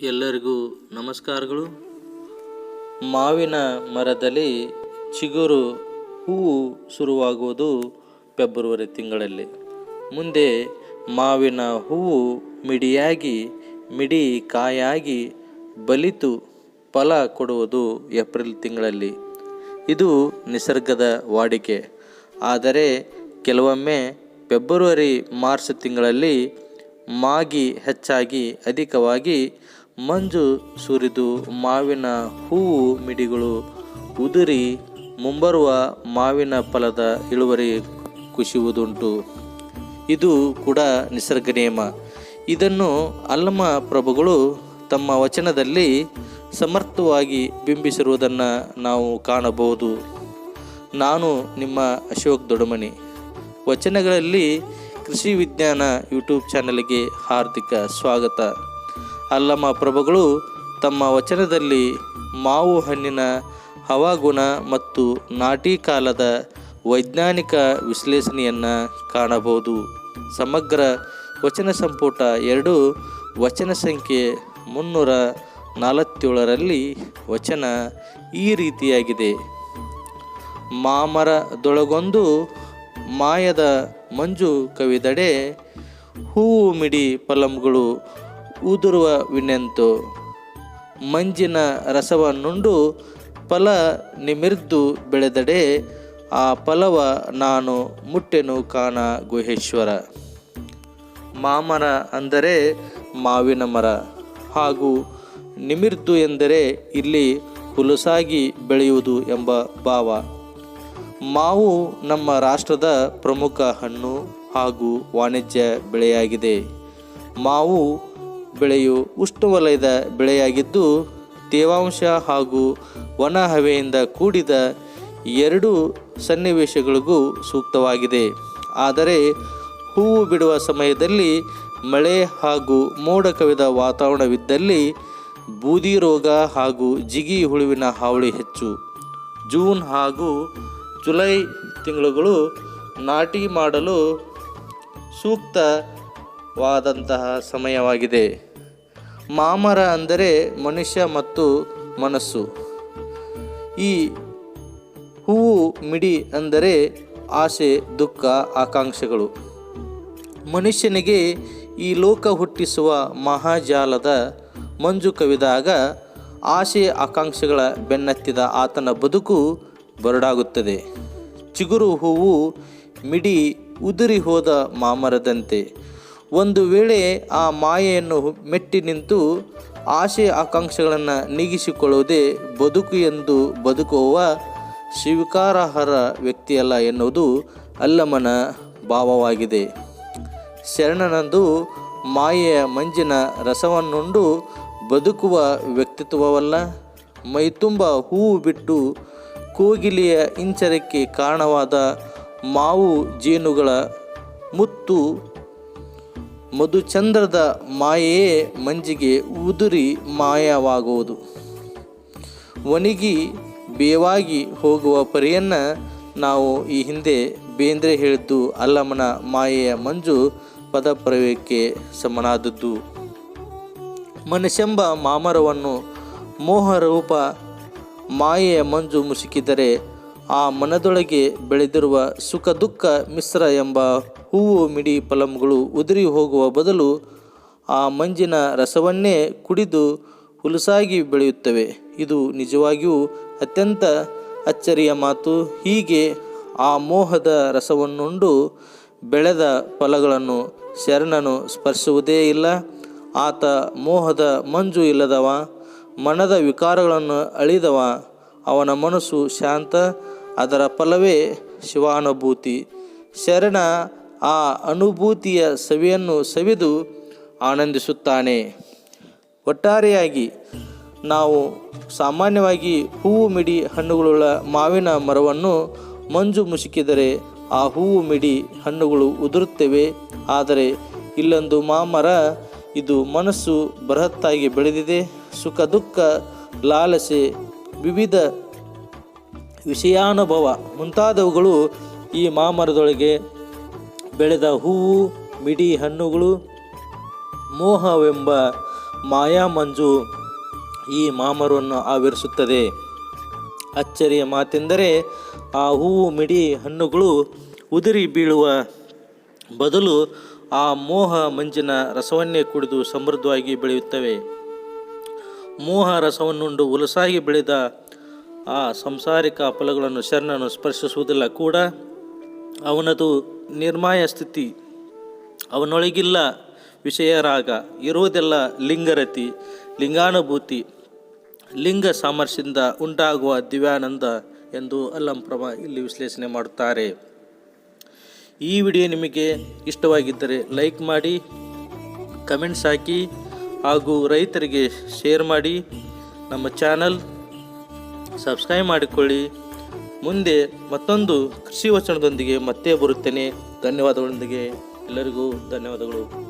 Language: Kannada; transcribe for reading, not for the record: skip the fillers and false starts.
ಎಲ್ಲರಿಗೂ ನಮಸ್ಕಾರಗಳು. ಮಾವಿನ ಮರದಲ್ಲಿ ಚಿಗುರು ಹೂವು ಶುರುವಾಗುವುದು ಫೆಬ್ರವರಿ ತಿಂಗಳಲ್ಲಿ. ಮುಂದೆ ಮಾವಿನ ಹೂವು ಮಿಡಿ ಕಾಯಾಗಿ ಬಲಿತು ಫಲ ಕೊಡುವುದು ಏಪ್ರಿಲ್ ತಿಂಗಳಲ್ಲಿ. ಇದು ನಿಸರ್ಗದ ವಾಡಿಕೆ. ಆದರೆ ಕೆಲವೊಮ್ಮೆ ಫೆಬ್ರವರಿ ಮಾರ್ಚ್ ತಿಂಗಳಲ್ಲಿ ಮಾಗಿ ಹೆಚ್ಚಾಗಿ ಅಧಿಕವಾಗಿ ಮಂಜು ಸುರಿದು ಮಾವಿನ ಹೂವು ಮಿಡಿಗಳು ಉದುರಿ ಮುಂಬರುವ ಮಾವಿನ ಫಲದ ಇಳುವರಿ ಕುಸಿಯುವುದುಂಟು. ಇದು ಕೂಡ ನಿಸರ್ಗ ನಿಯಮ. ಇದನ್ನು ಅಲ್ಲಮ ಪ್ರಭುಗಳು ತಮ್ಮ ವಚನದಲ್ಲಿ ಸಮರ್ಥವಾಗಿ ಬಿಂಬಿಸಿರುವುದನ್ನು ನಾವು ಕಾಣಬಹುದು. ನಾನು ನಿಮ್ಮ ಅಶೋಕ್ ದೊಡಮನಿ. ವಚನಗಳಲ್ಲಿ ಕೃಷಿ ವಿಜ್ಞಾನ ಯೂಟ್ಯೂಬ್ ಚಾನಲ್ಗೆ ಹಾರ್ದಿಕ ಸ್ವಾಗತ. ಅಲ್ಲಮ ಪ್ರಭುಗಳು ತಮ್ಮ ವಚನದಲ್ಲಿ ಮಾವು ಹಣ್ಣಿನ ಹವಾಗುಣ ಮತ್ತು ನಾಟಿ ಕಾಲದ ವೈಜ್ಞಾನಿಕ ವಿಶ್ಲೇಷಣೆಯನ್ನು ಕಾಣಬಹುದು. ಸಮಗ್ರ ವಚನ ಸಂಪುಟ 2 ವಚನ ಸಂಖ್ಯೆ 347ರಲ್ಲಿ ವಚನ ಈ ರೀತಿಯಾಗಿದೆ. ಮಾಮರದೊಳಗೊಂದು ಮಾಯದ ಮಂಜು ಕವಿದಡೆ, ಹೂವು ಮಿಡಿ ಫಲಂಗಳು ಉದುರುವವಿನೆಂತು. ಮಂಜಿನ ರಸವನ್ನುಂಡು ಫಲ ನಿಮಿರ್ದು ಬೆಳೆದಡೆ, ಆ ಫಲವ ನಾನು ಮುಟ್ಟೆನು ಕಾಣ ಗುಹೇಶ್ವರ. ಮಾಮರ ಅಂದರೆ ಮಾವಿನ ಮರ ಹಾಗೂ ನಿಮಿರ್ದು ಎಂದರೆ ಇಲ್ಲಿ ಹುಲಸಾಗಿ ಬೆಳೆಯುವುದು ಎಂಬ ಭಾವ. ಮಾವು ನಮ್ಮ ರಾಷ್ಟ್ರದ ಪ್ರಮುಖ ಹಣ್ಣು ಹಾಗೂ ವಾಣಿಜ್ಯ ಬೆಳೆಯಾಗಿದೆ. ಮಾವು ಬೆಳೆಯು ಉಷ್ಣವಲಯದ ಬೆಳೆಯಾಗಿದ್ದು ತೇವಾಂಶ ಹಾಗೂ ಒಣ ಹವೆಯಿಂದ ಕೂಡಿದ ಎರಡೂ ಸನ್ನಿವೇಶಗಳಿಗೂ ಸೂಕ್ತವಾಗಿದೆ. ಆದರೆ ಹೂವು ಬಿಡುವ ಸಮಯದಲ್ಲಿ ಮಳೆ ಹಾಗೂ ಮೋಡ ಕವಿದ ವಾತಾವರಣವಿದ್ದಲ್ಲಿ ಬೂದಿ ರೋಗ ಹಾಗೂ ಜಿಗಿ ಹುಳುವಿನ ಹಾವಳಿ ಹೆಚ್ಚು. ಜೂನ್ ಹಾಗೂ ಜುಲೈ ತಿಂಗಳುಗಳು ನಾಟಿ ಮಾಡಲು ಸೂಕ್ತವಾದಂತಹ ಸಮಯವಾಗಿದೆ. ಮಾಮರ ಅಂದರೆ ಮನುಷ್ಯ ಮತ್ತು ಮನಸ್ಸು. ಈ ಹೂವು ಮಿಡಿ ಅಂದರೆ ಆಸೆ, ದುಃಖ, ಆಕಾಂಕ್ಷೆಗಳು. ಮನುಷ್ಯನಿಗೆ ಈ ಲೋಕ ಹುಟ್ಟಿಸುವ ಮಹಾಜಾಲದ ಮಂಜು ಕವಿದಾಗ ಆಸೆ ಆಕಾಂಕ್ಷೆಗಳ ಬೆನ್ನತ್ತಿದ ಆತನ ಬದುಕು ಬರಡಾಗುತ್ತದೆ. ಚಿಗುರು ಹೂವು ಮಿಡಿ ಉದುರಿ ಹೋದ ಮಾಮರದಂತೆ. ಒಂದು ವೇಳೆ ಆ ಮಾಯೆಯನ್ನು ಮೆಟ್ಟಿ ನಿಂತು ಆಸೆ ಆಕಾಂಕ್ಷೆಗಳನ್ನು ನೀಗಿಸಿಕೊಳ್ಳುವುದೇ ಬದುಕು ಎಂದು ಬದುಕುವ ಸ್ವೀಕಾರಾರ್ಹ ವ್ಯಕ್ತಿಯಲ್ಲ ಎನ್ನುವುದು ಅಲ್ಲಮನ ಭಾವವಾಗಿದೆ. ಶರಣನದು ಮಾಯೆಯ ಮಂಜಿನ ರಸವನ್ನುಂಡು ಬದುಕುವ ವ್ಯಕ್ತಿತ್ವವಲ್ಲ. ಮೈತುಂಬ ಹೂವು ಬಿಟ್ಟು ಕೋಗಿಲೆಯ ಇಂಚರಕ್ಕೆ ಕಾರಣವಾದ ಮಾವು ಜೇನುಗಳ ಮುತ್ತು ಮಧುಚಂದ್ರದ ಮಾಯೆಯೇ ಮಂಜಿಗೆ ಉದುರಿ ಮಾಯವಾಗುವುದು. ಒಣಗಿ ಬೇವಾಗಿ ಹೋಗುವ ಪರಿಯನ್ನು ನಾವು ಈ ಹಿಂದೆ ಬೇಂದ್ರೆ ಹೇಳಿದ್ದು ಅಲ್ಲಮನ ಮಾಯೆಯ ಮಂಜು ಪದಪ್ರಯೋಗಕ್ಕೆ ಸಮನಾದದ್ದು. ಮನಸ್ಸೆಂಬ ಮಾಮರವನ್ನು ಮೋಹರೂಪ ಮಾಯೆಯ ಮಂಜು ಮುಸುಕಿದರೆ ಆ ಮನದೊಳಗೆ ಬೆಳೆದಿರುವ ಸುಖ ದುಃಖ ಮಿಶ್ರ ಎಂಬ ಹೂವು ಮಿಡಿ ಫಲಂಗಳು ಉದುರಿ ಹೋಗುವ ಬದಲು ಆ ಮಂಜಿನ ರಸವನ್ನೇ ಕುಡಿದು ಹುಲಸಾಗಿ ಬೆಳೆಯುತ್ತವೆ. ಇದು ನಿಜವಾಗಿಯೂ ಅತ್ಯಂತ ಅಚ್ಚರಿಯ ಮಾತು. ಹೀಗೆ ಆ ಮೋಹದ ರಸವನ್ನುಂಡು ಬೆಳೆದ ಫಲಗಳನ್ನು ಶರಣನು ಸ್ಪರ್ಶಿಸುವುದೇ ಇಲ್ಲ. ಆತ ಮೋಹದ ಮಂಜು ಇಲ್ಲದವ, ಮನದ ವಿಕಾರಗಳನ್ನು ಅಳಿದವ. ಅವನ ಮನಸ್ಸು ಶಾಂತ, ಅದರ ಫಲವೇ ಶಿವಾನುಭೂತಿ. ಶರಣ ಆ ಅನುಭೂತಿಯ ಸವಿಯನ್ನು ಸವಿದು ಆನಂದಿಸುತ್ತಾನೆ. ಒಟ್ಟಾರೆಯಾಗಿ ನಾವು ಸಾಮಾನ್ಯವಾಗಿ ಹೂವು ಮಿಡಿ ಹಣ್ಣುಗಳುಳ್ಳ ಮಾವಿನ ಮರವನ್ನು ಮಂಜು ಮುಸುಕಿದರೆ ಆ ಹೂವು ಮಿಡಿ ಹಣ್ಣುಗಳು ಉದುರುತ್ತವೆ. ಆದರೆ ಇಲ್ಲೊಂದು ಮಾಮರ, ಇದು ಮನಸ್ಸು ಬೃಹತ್ತಾಗಿ ಬೆಳೆದಿದೆ. ಸುಖ ದುಃಖ ಲಾಲಸೆ ವಿವಿಧ ವಿಷಯಾನುಭವ ಮುಂತಾದವುಗಳು ಈ ಮಾಮರದೊಳಗೆ ಬೆಳೆದ ಹೂವು ಮಿಡಿ ಹಣ್ಣುಗಳು ಮೋಹವೆಂಬ ಮಾಯಾ ಮಂಜು ಈ ಮಾಮರವನ್ನು ಆವರಿಸುತ್ತದೆ. ಅಚ್ಚರಿಯ ಮಾತೆಂದರೆ ಆ ಹೂವು ಮಿಡಿ ಹಣ್ಣುಗಳು ಉದುರಿ ಬೀಳುವ ಬದಲು ಆ ಮೋಹ ಮಂಜಿನ ರಸವನ್ನೇ ಕುಡಿದು ಸಮೃದ್ಧವಾಗಿ ಬೆಳೆಯುತ್ತವೆ. ಮೋಹ ರಸವನ್ನುಂಡು ಉಲಸಾಗಿ ಬೆಳೆದ ಆ ಸಂಸಾರಿಕ ಫಲಗಳನ್ನು ಶರಣನು ಸ್ಪರ್ಶಿಸುವುದಿಲ್ಲ ಕೂಡ. ಅವನದು ನಿರ್ಮಾಯ ಸ್ಥಿತಿ. ಅವನೊಳಗಿಲ್ಲ ವಿಷಯರಾಗ, ಇರುವುದೆಲ್ಲ ಲಿಂಗರತಿ, ಲಿಂಗಾನುಭೂತಿ, ಲಿಂಗ ಸಾಮರಸ್ಯದಿಂದ ಉಂಟಾಗುವ ದಿವ್ಯಾನಂದ ಎಂದು ಅಲ್ಲಂಪ್ರಭ ಇಲ್ಲಿ ವಿಶ್ಲೇಷಣೆ ಮಾಡುತ್ತಾರೆ. ಈ ವಿಡಿಯೋ ನಿಮಗೆ ಇಷ್ಟವಾಗಿದ್ದರೆ ಲೈಕ್ ಮಾಡಿ, ಕಮೆಂಟ್ಸ್ ಹಾಕಿ ಹಾಗೂ ರೈತರಿಗೆ ಶೇರ್ ಮಾಡಿ. ನಮ್ಮ ಚಾನಲ್ ಸಬ್ಸ್ಕ್ರೈಬ್ ಮಾಡಿಕೊಳ್ಳಿ. ಮುಂದೆ ಮತ್ತೊಂದು ಕೃಷಿ ವಚನದೊಂದಿಗೆ ಮತ್ತೆ ಬರುತ್ತೇನೆ. ಧನ್ಯವಾದಗಳೊಂದಿಗೆ ಎಲ್ಲರಿಗೂ ಧನ್ಯವಾದಗಳು.